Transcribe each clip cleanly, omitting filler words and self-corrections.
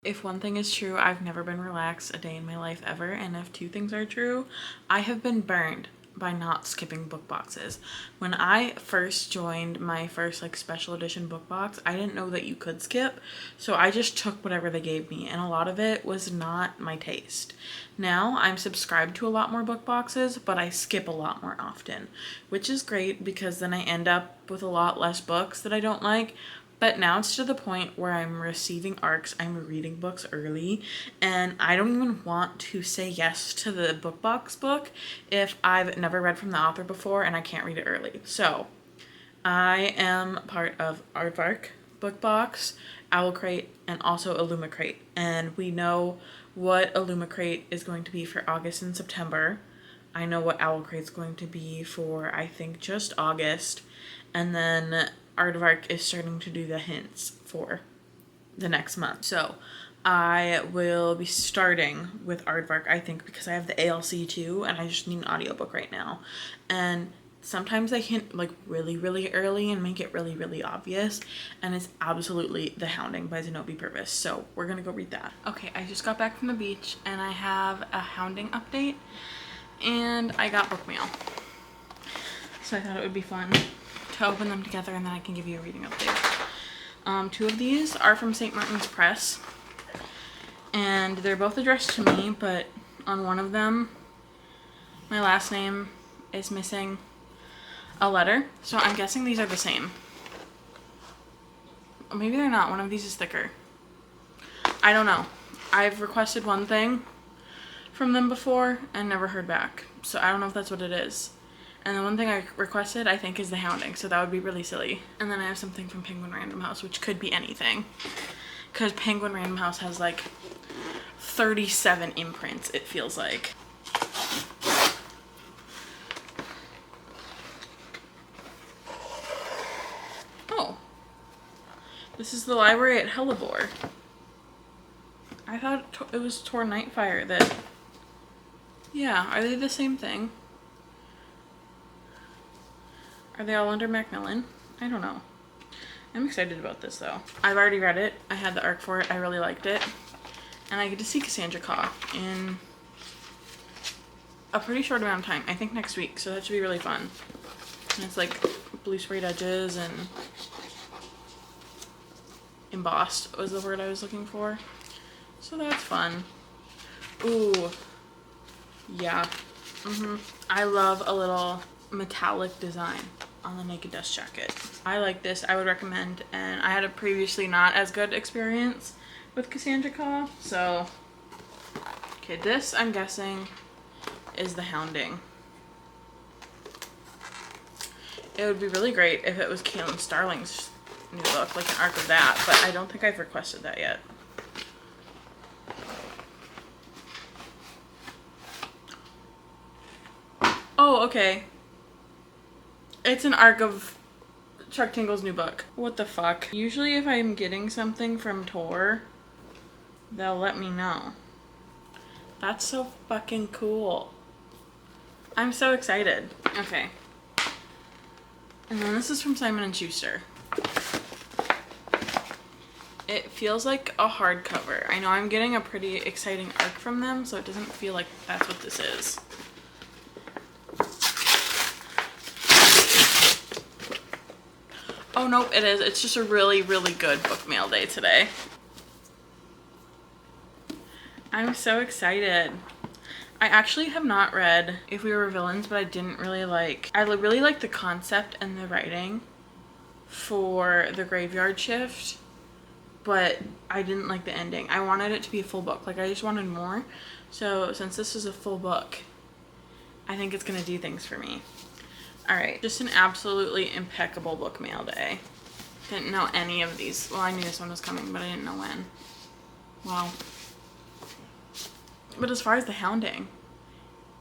If one thing is true, I've never been relaxed a day in my life ever. And if two things are true, I have been burned by not skipping book boxes. When I first joined my first like special edition book box, I didn't know that you could skip. So I just took whatever they gave me, and a lot of it was not my taste. Now I'm subscribed to a lot more book boxes, but I skip a lot more often, which is great because then I end up with a lot less books that I don't like. But now it's to the point where I'm receiving ARCs, I'm reading books early, and I don't even want to say yes to the book box book if I've never read from the author before and I can't read it early. So I am part of Aardvark, Book Box, Owlcrate, and also illumicrate. And we know what illumicrate is going to be for August and September. I know what Owlcrate is going to be for, I think, just August. And then Aardvark is starting to do the hints for the next month. So I will be starting with Aardvark, I think, because I have the ALC too, and I just need an audiobook right now. And sometimes they hint like really, really early and make it really, really obvious. And it's absolutely The Hounding by Zenobia Purvis. So we're gonna go read that. Okay, I just got back from the beach and I have a Hounding update. And I got book mail. So I thought it would be fun to open them together, and then I can give you a reading update. Two of these are from St. Martin's Press, and they're both addressed to me, but on one of them, my last name is missing a letter, so I'm guessing these are the same. Maybe they're not. One of these is thicker. I don't know. I've requested one thing from them before and never heard back, so I don't know if that's what it is. And the one thing I requested, I think, is The Hounding, so that would be really silly. And then I have something from Penguin Random House, which could be anything. Because Penguin Random House has, like, 37 imprints, it feels like. Oh. This is the library at Hellebore. I thought it was Tor Nightfire that... Yeah, are they the same thing? Are they all under Macmillan? I don't know. I'm excited about this though. I've already read it. I had the ARC for it. I really liked it. And I get to see Cassandra Caw in a pretty short amount of time. I think next week. So that should be really fun. And it's like blue sprayed edges and embossed was the word I was looking for. So that's fun. Ooh. Yeah. I love a little metallic design on the Naked Dust jacket. I like this. I would recommend, and I had a previously not as good experience with Cassandra Caw, so okay, this I'm guessing is The Hounding. It would be really great if it was Kaylin Starling's new book, like an arc of that, but I don't think I've requested that yet. Oh, okay. It's an arc of Chuck Tingle's new book. What the fuck? Usually if I'm getting something from Tor, they'll let me know. That's so fucking cool. I'm so excited. Okay. And then this is from Simon & Schuster. It feels like a hardcover. I know I'm getting a pretty exciting arc from them, so it doesn't feel like that's what this is. Oh, nope, it is. It's just a really, really good book mail day today. I'm so excited. I actually have not read If We Were Villains, but I didn't really like... I really like the concept and the writing for The Graveyard Shift, but I didn't like the ending. I wanted it to be a full book. Like, I just wanted more. So, since this is a full book, I think it's gonna do things for me. Alright, just an absolutely impeccable book mail day. Didn't know any of these. Well, I knew this one was coming, but I didn't know when. Wow. But as far as The Hounding,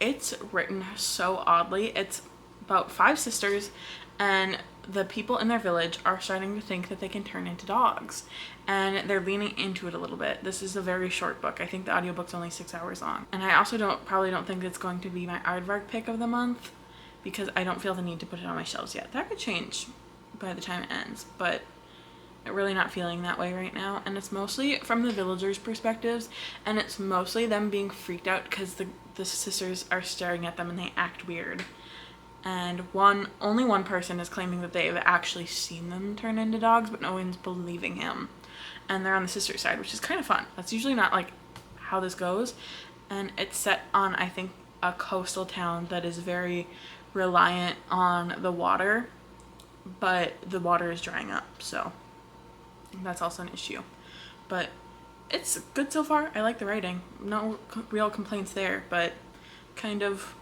it's written so oddly. It's about 5 sisters, and the people in their village are starting to think that they can turn into dogs. And they're leaning into it a little bit. This is a very short book. I think the audiobook's only 6 hours long. And I also probably don't think it's going to be my Aardvark pick of the month, because I don't feel the need to put it on my shelves yet. That could change by the time it ends, but really not feeling that way right now, and it's mostly from the villagers' perspectives, and it's mostly them being freaked out because the sisters are staring at them and they act weird. And only one person is claiming that they've actually seen them turn into dogs, but no one's believing him. And they're on the sister side, which is kind of fun. That's usually not like how this goes. And it's set on, I think, a coastal town that is very reliant on the water, but the water is drying up, so that's also an issue. But it's good so far. I like the writing. No real complaints there, but kind of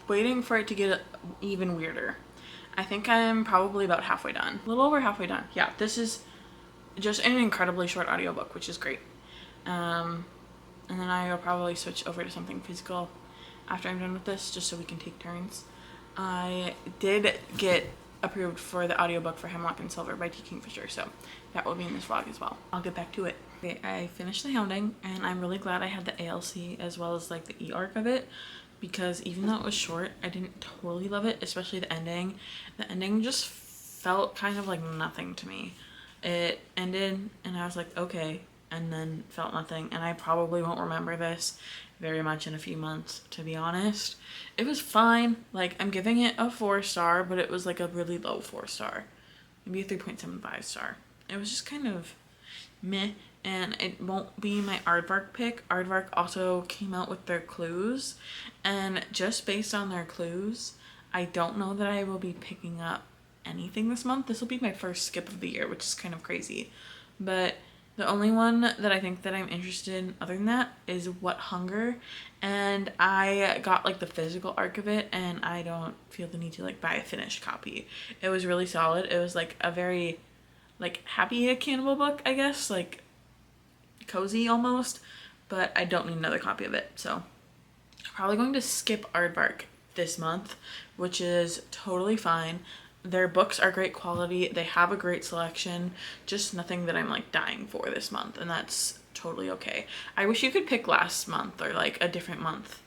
waiting for it to get even weirder. I think I'm probably about halfway done. A little over halfway done. Yeah, this is just an incredibly short audiobook, which is great. And then I will probably switch over to something physical after I'm done with this, just so we can take turns. I did get approved for the audiobook for Hemlock and Silver by T. Kingfisher, so that will be in this vlog as well. I'll get back to it. Okay, I finished The Hounding, and I'm really glad I had the ALC as well as like the e-arc of it, because even though it was short, I didn't totally love it, especially the ending. The ending just felt kind of like nothing to me. It ended and I was like, okay, and then felt nothing, and I probably won't remember this very much in a few months, to be honest. It was fine. Like, I'm giving it a 4-star, but it was like a really low 4-star. Maybe a 3.75 star. It was just kind of meh, and it won't be my Aardvark pick. Aardvark also came out with their clues, and just based on their clues, I don't know that I will be picking up anything this month. This will be my first skip of the year, which is kind of crazy. But the only one that I think that I'm interested in other than that is What Hunger, and I got like the physical arc of it, and I don't feel the need to like buy a finished copy. It was really solid. It was like a very like happy cannibal book, I guess, like cozy almost, but I don't need another copy of it. So I'm probably going to skip Aardvark this month, which is totally fine. Their books are great quality. They have a great selection, just nothing that I'm like dying for this month, and that's totally okay. I wish you could pick last month or like a different month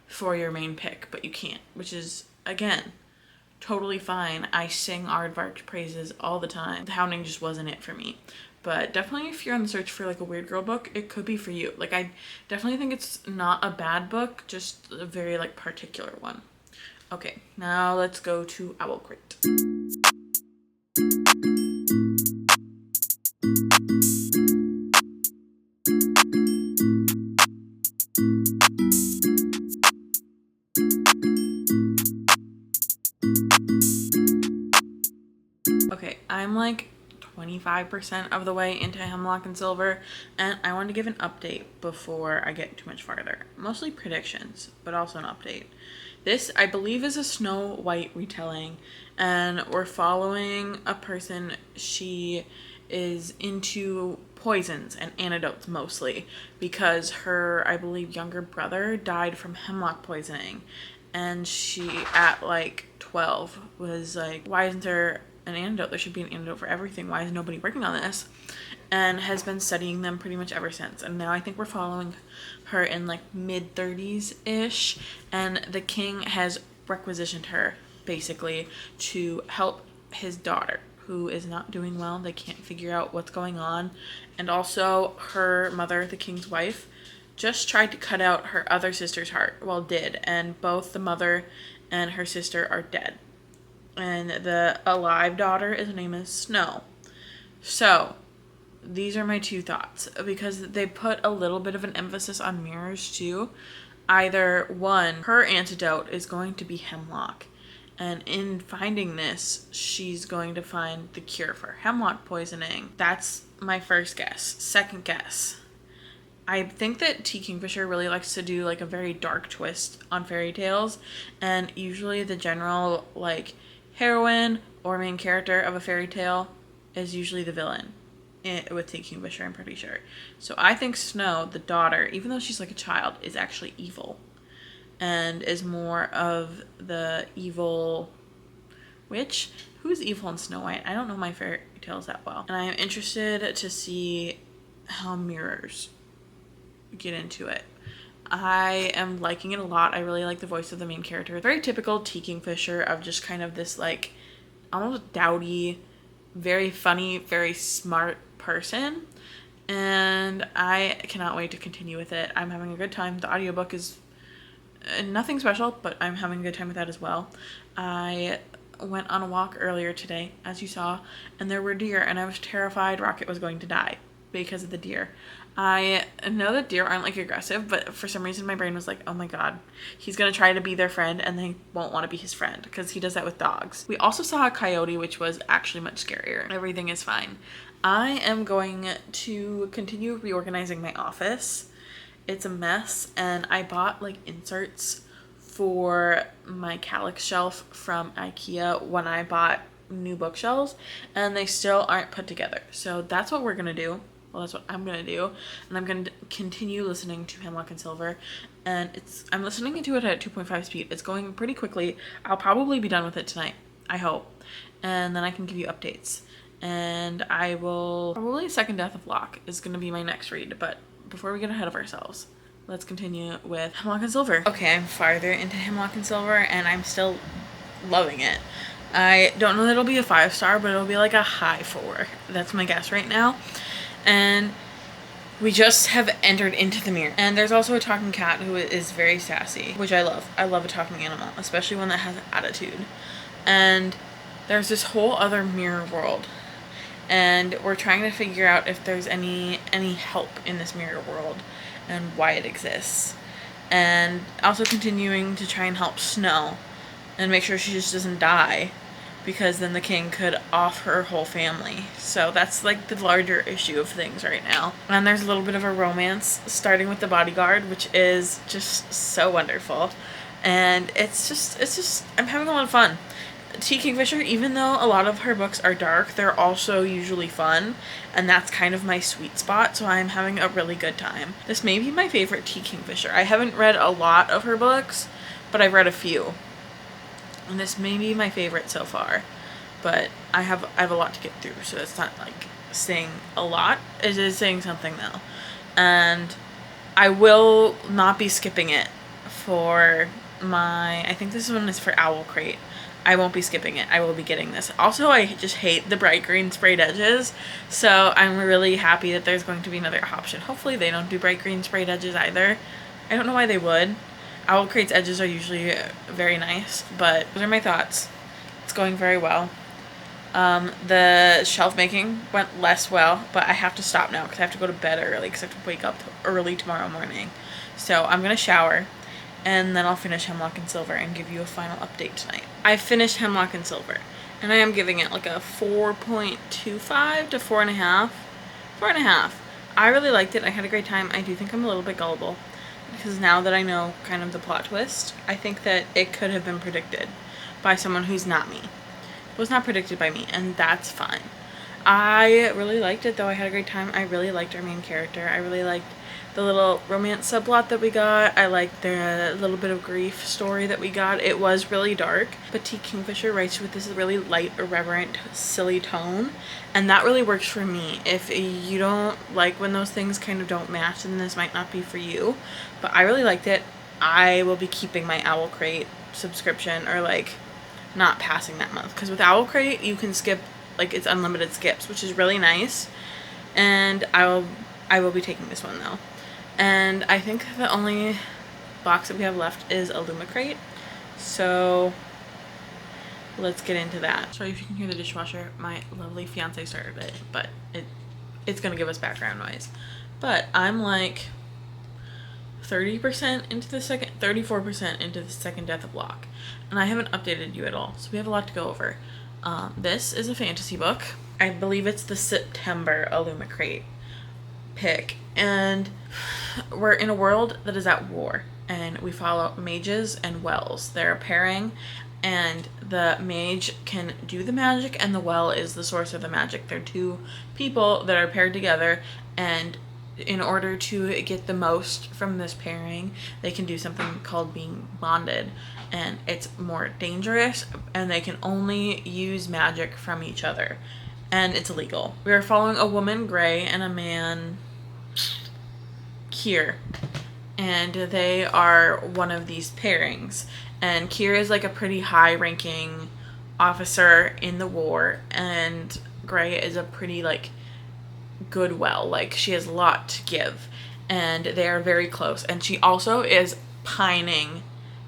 for your main pick, but you can't, which is, again, totally fine. I sing Aardvark praises all the time. The Hounding just wasn't it for me. But definitely if you're on the search for like a weird girl book, it could be for you. Like, I definitely think it's not a bad book, just a very like particular one. Okay, now let's go to owlcrate. Okay, I'm like 25% of the way into Hemlock and Silver, and I wanted to give an update before I get too much farther. Mostly predictions, but also an update. This, I believe, is a Snow White retelling, and we're following a person. She is into poisons and antidotes mostly, because her, I believe, younger brother died from hemlock poisoning, and she, at like 12, was like, why isn't there an antidote? There should be an antidote for everything. Why is nobody working on this? And has been studying them pretty much ever since. And now I think we're following her in like mid-30s ish, and the king has requisitioned her basically to help his daughter, who is not doing well. They can't figure out what's going on. And also her mother, the king's wife, just tried to cut out her other sister's heart, well, did, and both the mother and her sister are dead. And the alive daughter, his name is Snow. So these are my two thoughts, because they put a little bit of an emphasis on mirrors too. Either one, her antidote is going to be hemlock, and in finding this, she's going to find the cure for hemlock poisoning. That's my first guess. Second guess, I think that T. Kingfisher really likes to do like a very dark twist on fairy tales, and usually the general like heroine or main character of a fairy tale is usually the villain. With T. Kingfisher, I'm pretty sure. So I think Snow, the daughter, even though she's like a child, is actually evil, and is more of the evil witch. Who's evil in Snow White? I don't know my fairy tales that well, and I am interested to see how mirrors get into it. I am liking it a lot. I really like the voice of the main character. Very typical T. Kingfisher, of just kind of this like almost dowdy, very funny, very smart person, and I cannot wait to continue with it. I'm having a good time. The audiobook is nothing special, but I'm having a good time with that as well. I went on a walk earlier today, as you saw, and there were deer, and I was terrified Rocket was going to die because of the deer. I know that deer aren't like aggressive, but for some reason my brain was like, oh my god, he's gonna try to be their friend and they won't want to be his friend, because he does that with dogs. We also saw a coyote, which was actually much scarier. Everything is fine. I am going to continue reorganizing my office. It's a mess, and I bought like inserts for my calyx shelf from IKEA when I bought new bookshelves, and they still aren't put together. So that's what we're gonna do. Well, that's what I'm gonna do, and I'm gonna continue listening to Hemlock and Silver, and I'm listening to it at 2.5 speed. It's going pretty quickly. I'll probably be done with it tonight, I hope, and then I can give you updates. And I will probably Second Death of Locke is gonna be my next read, but before we get ahead of ourselves, let's continue with Hemlock and Silver. Okay, I'm farther into Hemlock and Silver, and I'm still loving it. I don't know that it'll be a 5-star, but it'll be like a high 4. That's my guess right now. And we just have entered into the mirror. And there's also a talking cat who is very sassy, which I love. I love a talking animal, especially one that has attitude. And there's this whole other mirror world. And we're trying to figure out if there's any help in this mirror world and why it exists. And also continuing to try and help Snow and make sure she just doesn't die, because then the king could off her whole family. So that's like the larger issue of things right now. And there's a little bit of a romance starting with the bodyguard, which is just so wonderful. And it's just I'm having a lot of fun. T. Kingfisher, even though a lot of her books are dark, they're also usually fun, and that's kind of my sweet spot, so I'm having a really good time. This may be my favorite T. Kingfisher. I haven't read a lot of her books, but I've read a few. And this may be my favorite so far, but I have a lot to get through, so it's not like saying a lot. It is saying something though. And I will not be skipping it for I think this one is for owlcrate. I won't be skipping it. I will be getting this. Also, I just hate the bright green sprayed edges, so I'm really happy that there's going to be another option. Hopefully they don't do bright green sprayed edges either. I don't know why they would. Owlcrate's edges are usually very nice, but those are my thoughts. It's going very well. The shelf making went less well, but I have to stop now because I have to go to bed early because I have to wake up early tomorrow morning. So I'm going to shower, and then I'll finish Hemlock and Silver and give you a final update tonight. I finished Hemlock and Silver, and I am giving it like a 4.25 to 4.5. 4.5. I really liked it. I had a great time. I do think I'm a little bit gullible, because now that I know kind of the plot twist, I think that it could have been predicted by someone who's not me. It was not predicted by me, and that's fine. I really liked it, though. I had a great time. I really liked our main character. I really liked the little romance subplot that we got. I liked the little bit of grief story that we got. It was really dark, but T. Kingfisher writes with this really light, irreverent, silly tone, and that really works for me. If you don't like when those things kind of don't match, then this might not be for you, but I really liked it. I will be keeping my owlcrate subscription, or like not passing that month, because with owlcrate you can skip, like it's unlimited skips, which is really nice. And I will be taking this one though. And I think the only box that we have left is illumicrate, so let's get into that. Sorry if you can hear the dishwasher. My lovely fiance started it, but it's gonna give us background noise. But I'm like 30% into the 34% into the Second Death of Locke, and I haven't updated you at all, so we have a lot to go over. This is a fantasy book. I believe it's the September illumicrate pick, and we're in a world that is at war, and we follow mages and wells. They're a pairing, and the mage can do the magic, and the well is the source of the magic. They're two people that are paired together, and in order to get the most from this pairing, they can do something called being bonded, and it's more dangerous, and they can only use magic from each other, and it's illegal. We are following a woman, Gray, and a man, Kier, and they are one of these pairings. And Kier is like a pretty high-ranking officer in the war, and Gray is a pretty like good well, like she has a lot to give, and they are very close, and she also is pining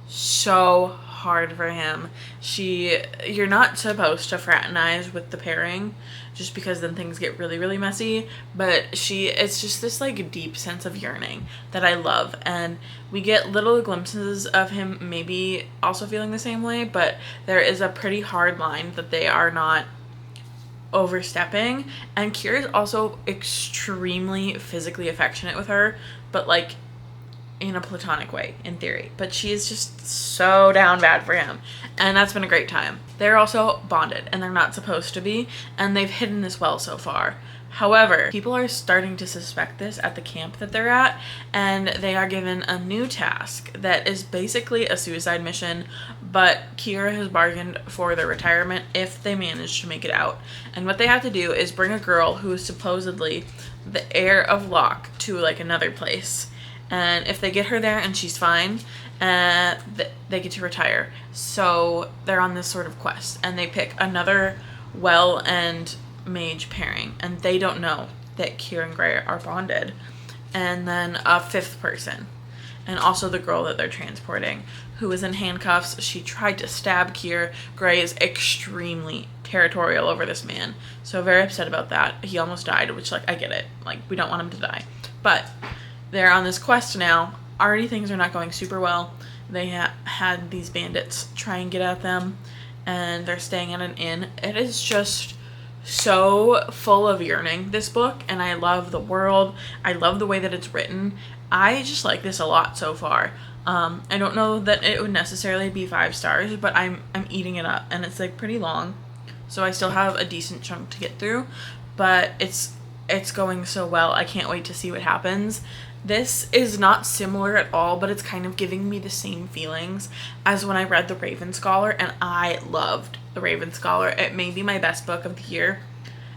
so hard for him. You're not supposed to fraternize with the pairing just because then things get really, really messy, but it's just this like deep sense of yearning that I love, and we get little glimpses of him maybe also feeling the same way, but there is a pretty hard line that they are not overstepping. And Kira is also extremely physically affectionate with her, but like in a platonic way in theory, but she is just so down bad for him, and that's been a great time. They're also bonded, and they're not supposed to be, and they've hidden this well so far. However, people are starting to suspect this at the camp that they're at, and they are given a new task that is basically a suicide mission, but Kira has bargained for their retirement if they manage to make it out. And what they have to do is bring a girl who is supposedly the heir of Locke to like another place. And if they get her there and she's fine, they get to retire. So they're on this sort of quest, and they pick another well and mage pairing, and they don't know that Kira and Gray are bonded. And then a fifth person, and also the girl that they're transporting, who is in handcuffs. She tried to stab Kira. Gray is extremely territorial over this man, so very upset about that. He almost died, which like I get it, like we don't want him to die, but they're on this quest now. Already things are not going super well. They had these bandits try and get at them, and they're staying at an inn. It is just so full of yearning, this book, and I love the world. I love the way that it's written. I just like this a lot so far. I don't know that it would necessarily be 5 stars, but I'm eating it up, and it's like pretty long, so I still have a decent chunk to get through, but it's going so well. I can't wait to see what happens. This is not similar at all, but it's kind of giving me the same feelings as when I read The Raven Scholar, and I loved The Raven Scholar. It may be my best book of the year.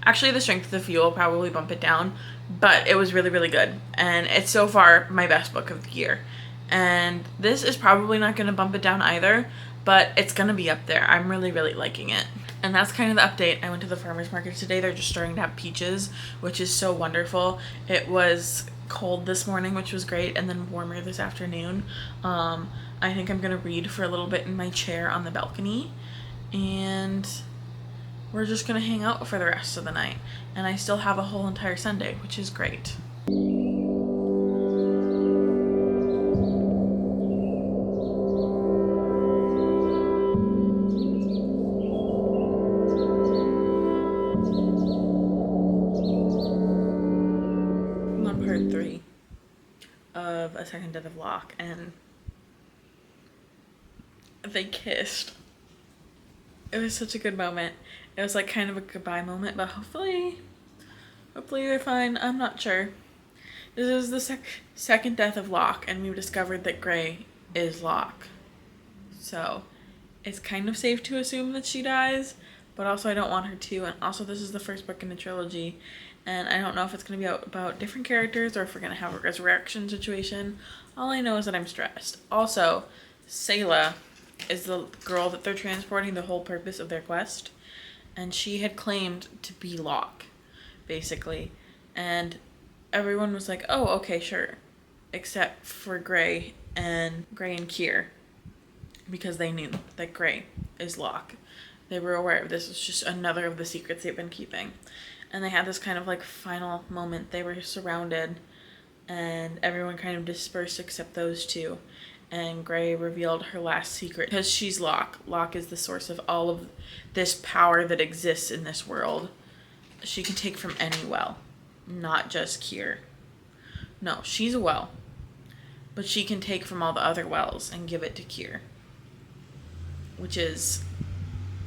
Actually, The Strength of the Few will probably bump it down, but it was really, really good, and it's so far my best book of the year. And this is probably not going to bump it down either, but it's going to be up there. I'm really, really liking it. And that's kind of the update. I went to the farmer's market today. They're just starting to have peaches, which is so wonderful. It was cold this morning, which was great, and then warmer this afternoon. I think I'm gonna read for a little bit in my chair on the balcony, and we're just gonna hang out for the rest of the night. And I still have a whole entire Sunday, which is great. Part 3 of A Second Death of Locke, and they kissed. It was such a good moment. It was like kind of a goodbye moment, but hopefully they're fine. I'm not sure. This is the second death of Locke, and we've discovered that Gray is Locke. So it's kind of safe to assume that she dies, but also I don't want her to. And also this is the first book in the trilogy, and I don't know if it's going to be about different characters or if we're going to have a resurrection situation. All I know is that I'm stressed. Also, Sayla is the girl that they're transporting, the whole purpose of their quest. And she had claimed to be Locke, basically. And everyone was like, oh, okay, sure. Except for Gray and Kier. Because they knew that Gray is Locke. They were aware of this. It's just another of the secrets they've been keeping. And they had this kind of like final moment. They were surrounded and everyone kind of dispersed except those two. And Gray revealed her last secret because she's Locke. Locke is the source of all of this power that exists in this world. She can take from any well, not just Kier. No, she's a well, but she can take from all the other wells and give it to Kier, which is,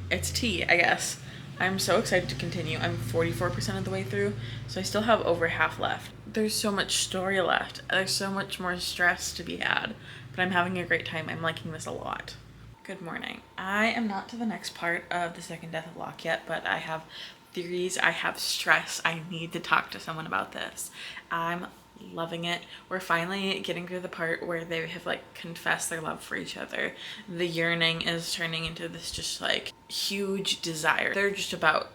it's tea, I guess. I'm so excited to continue. I'm 44% of the way through, so I still have over half left. There's so much story left. There's so much more stress to be had, but I'm having a great time. I'm liking this a lot. Good morning. I am not to the next part of The Second Death of Locke yet, but I have theories. I have stress. I need to talk to someone about this. I'm loving it. We're finally getting to the part where they have like confessed their love for each other. The yearning is turning into this just like huge desire. They're just about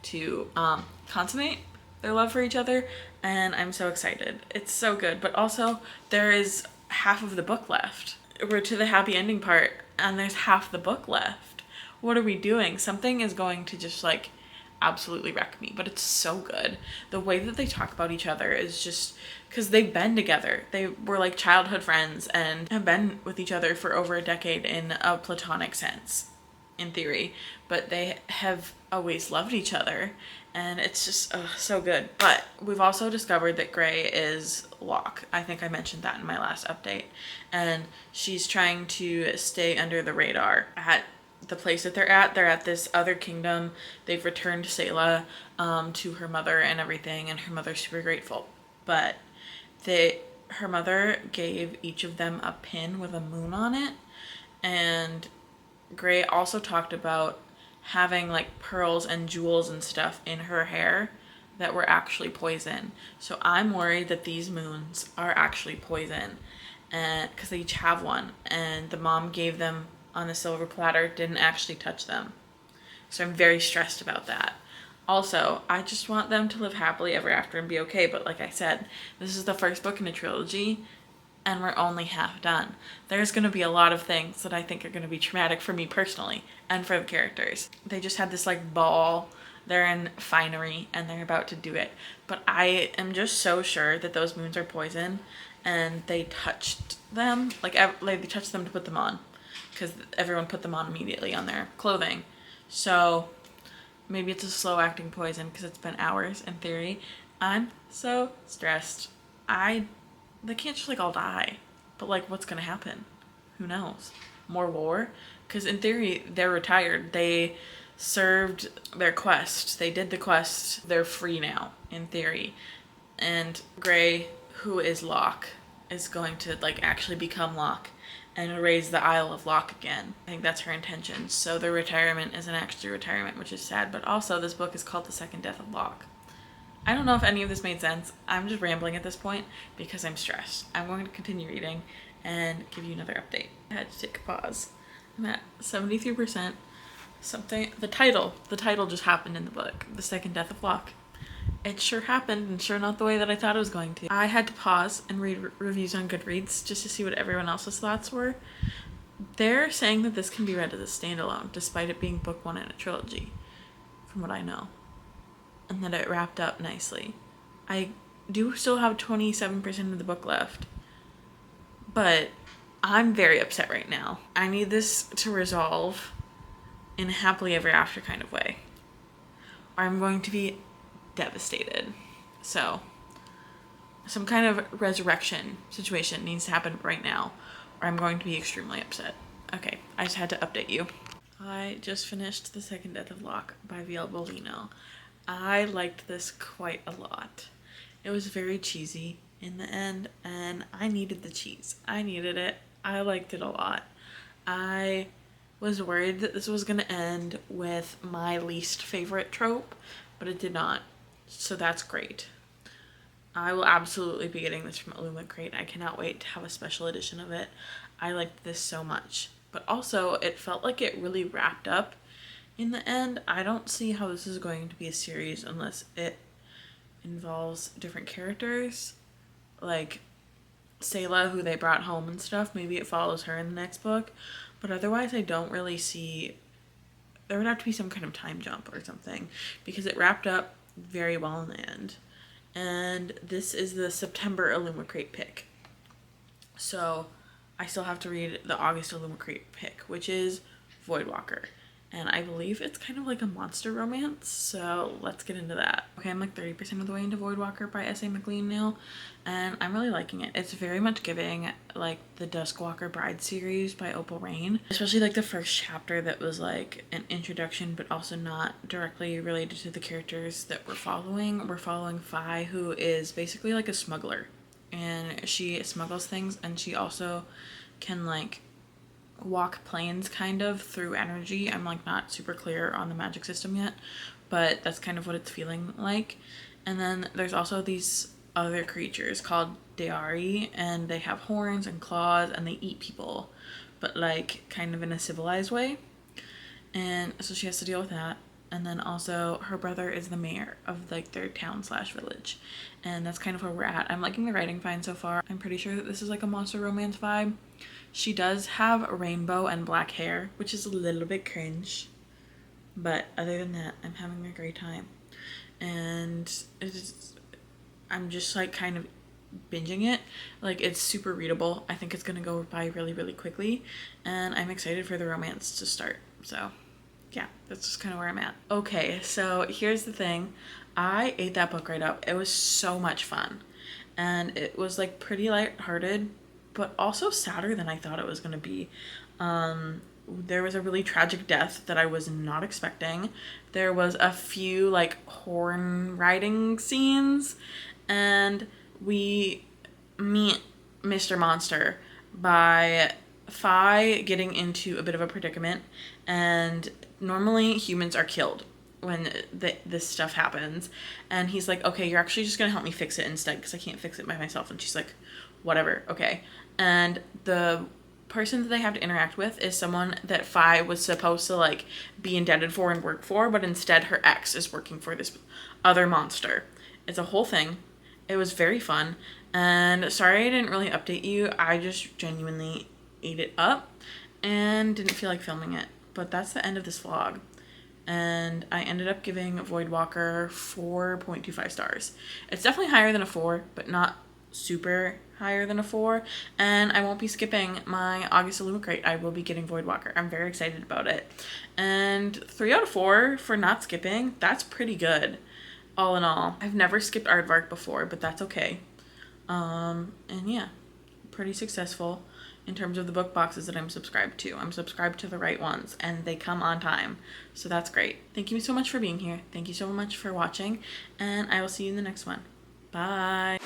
to consummate their love for each other, and I'm so excited. It's so good, but also there is half of the book left. We're to the happy ending part, and there's half the book left. What are we doing? Something is going to just like absolutely wreck me, but it's so good. The way that they talk about each other is just because they've been together. They were like childhood friends and have been with each other for over a decade in a platonic sense, in theory, but they have always loved each other, and it's just so good. But we've also discovered that Gray is Locke. I think I mentioned that in my last update, and she's trying to stay under the radar at the place that they're at this other kingdom. They've returned Selah to her mother and everything, and her mother's super grateful, but her mother gave each of them a pin with a moon on it, and Gray also talked about having like pearls and jewels and stuff in her hair that were actually poison. So I'm worried that these moons are actually poison, and because they each have one, and the mom gave them on the silver platter, didn't actually touch them. So I'm very stressed about that. Also, I just want them to live happily ever after and be okay, but like I said, this is the first book in a trilogy, and we're only half done. There's going to be a lot of things that I think are going to be traumatic for me personally and for the characters. They just had this like ball, they're in finery, and they're about to do it. But I am just so sure that those moons are poison, and they touched them, like they touched them to put them on, because everyone put them on immediately on their clothing. So maybe it's a slow acting poison because it's been hours in theory. I'm so stressed. They can't just like all die, but like what's gonna happen? Who knows? More war? Because in theory they're retired. They served their quest. They did the quest. They're free now in theory. And Gray, who is Locke, is going to like actually become Locke and raise the Isle of Locke again. I think that's her intention. So their retirement isn't actually retirement, which is sad. But also this book is called The Second Death of Locke. I don't know if any of this made sense. I'm just rambling at this point because I'm stressed. I'm going to continue reading and give you another update. I had to take a pause. I'm at 73%. The title just happened in the book. The Second Death of Locke. It sure happened, and sure not the way that I thought it was going to. I had to pause and read reviews on Goodreads just to see what everyone else's thoughts were. They're saying that this can be read as a standalone, despite it being book one in a trilogy, from what I know. And that it wrapped up nicely. I do still have 27% of the book left, but I'm very upset right now. I need this to resolve in a happily ever after kind of way, or I'm going to be devastated. So some kind of resurrection situation needs to happen right now, or I'm going to be extremely upset. Okay, I just had to update you. I just finished The Second Death of Locke by V.L. Bolino. I liked this quite a lot. It was very cheesy in the end, and I needed the cheese. I needed it. I liked it a lot. I was worried that this was going to end with my least favorite trope, but it did not. So that's great. I will absolutely be getting this from illumicrate. I cannot wait to have a special edition of it. I liked this so much. But also, it felt like it really wrapped up in the end. I don't see how this is going to be a series unless it involves different characters. Like Selah, who they brought home and stuff. Maybe it follows her in the next book. But otherwise, I don't really see... There would have to be some kind of time jump or something, because it wrapped up very well in the end. And this is the September illumicrate pick. So I still have to read the August illumicrate pick, which is Voidwalker. And I believe it's kind of like a monster romance, so let's get into that. Okay, I'm like 30% of the way into Voidwalker by S.A. McLean now, and I'm really liking it. It's very much giving like the Duskwalker Bride series by Opal Rain, especially like the first chapter that was like an introduction, but also not directly related to the characters that we're following. We're following Fi, who is basically like a smuggler, and she smuggles things, and she also can like walk planes kind of through energy. I'm like not super clear on the magic system yet, but that's kind of what it's feeling like. And then there's also these other creatures called Deari, and they have horns and claws, and they eat people, but like kind of in a civilized way. And so she has to deal with that. and then also her brother is the mayor of like their town slash village, and that's kind of where we're at. I'm liking the writing fine so far. I'm pretty sure that this is like a monster romance vibe. She does have rainbow and black hair, which is a little bit cringe, but other than that, I'm having a great time. And I'm just like kind of binging it. Like, it's super readable. I think it's gonna go by really quickly, and I'm excited for the romance to start. So yeah, that's just kind of where I'm at. Okay, so here's the thing. I ate that book right up. It was so much fun, and it was like pretty lighthearted, but also sadder than I thought it was gonna be. There was a really tragic death that I was not expecting. There was a few like horn riding scenes, and we meet Mr. Monster by Fi getting into a bit of a predicament, and normally humans are killed when this stuff happens, and he's like, okay, you're actually just gonna help me fix it instead because I can't fix it by myself. And she's like, whatever, okay. And the person that they have to interact with is someone that Fi was supposed to like be indebted for and work for, but instead her ex is working for this other monster. It's a whole thing. It was very fun, and sorry I didn't really update you. I just genuinely ate it up and didn't feel like filming it. But that's the end of this vlog, and I ended up giving Voidwalker 4.25 stars. It's definitely higher than a 4, but not super higher than a 4, and I won't be skipping my August illumicrate. I will be getting Voidwalker. I'm very excited about it, and 3 out of 4 for not skipping. That's pretty good. All in all, I've never skipped Aardvark before, but that's okay. And yeah, pretty successful in terms of the book boxes that I'm subscribed to. I'm subscribed to the right ones, and they come on time, so that's great. Thank you so much for being here. Thank you so much for watching, and I will see you in the next one. Bye.